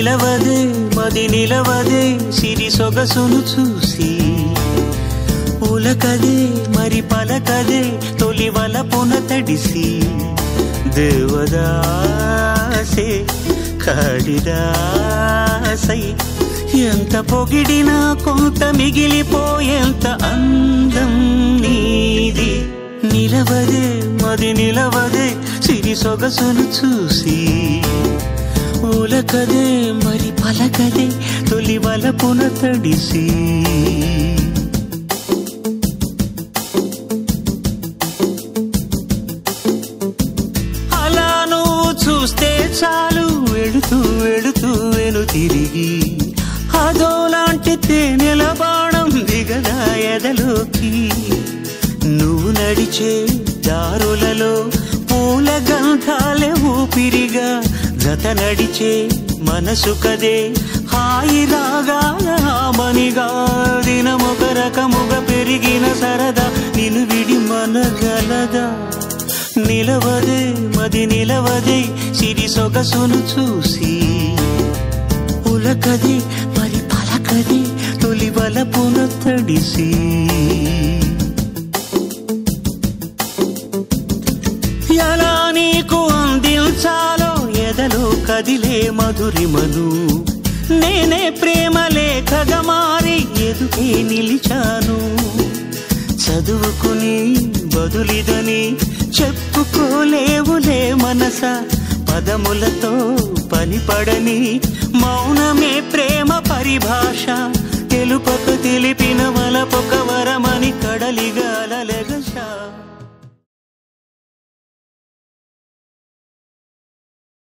నిలవదే మది నిలవదే సిరి సొగసును చూసి ఉలకదే మరి పలకదే తొలి వలపున తడిసి దేవదాసే కాళిదాసై ఎంత పొగిడినా కొంత మిగిలిపోయేంత అందం నీది నిలవదే మది నిలవదే సిరి సొగసును చూసి ఉలకదే మరి పలకదే తొలి వలపున తడిసి అలా నువ్వు చూస్తే చాలు వెళుతూ వెళుతూ వెను తిరిగి అదోలాంటి తేనెల బాణం దిగదా ఎదలోకి నువ్వు నడిచే దారులలో పూల గంధాలే ఊపిరిగా జత నడిచే మనసు కదే హాయి రాగాల మనిగా దినమొక రకముగా పెరిగిన సరదా నిన్ను విడి మనగలదా నిలవదే మది నిలవదే సిరి సొగసును చూసి ఉలకదే మరి పలకదే తొలి వలపున తడిసి ఎలా నీకు అందించాలో ఎదలో కదిలే మధురిమను నేనే ప్రేమ లేఖగా మారి ఎదుగే నిలిచాను చదువుకుని బదులిదని చెప్పుకోలేవులే మనస పదములతో పనిపడని మౌనమే ప్రేమ పరిభాష తెలుపక తెలిపిన వలపొక వరమని కడలిగా అలలెగ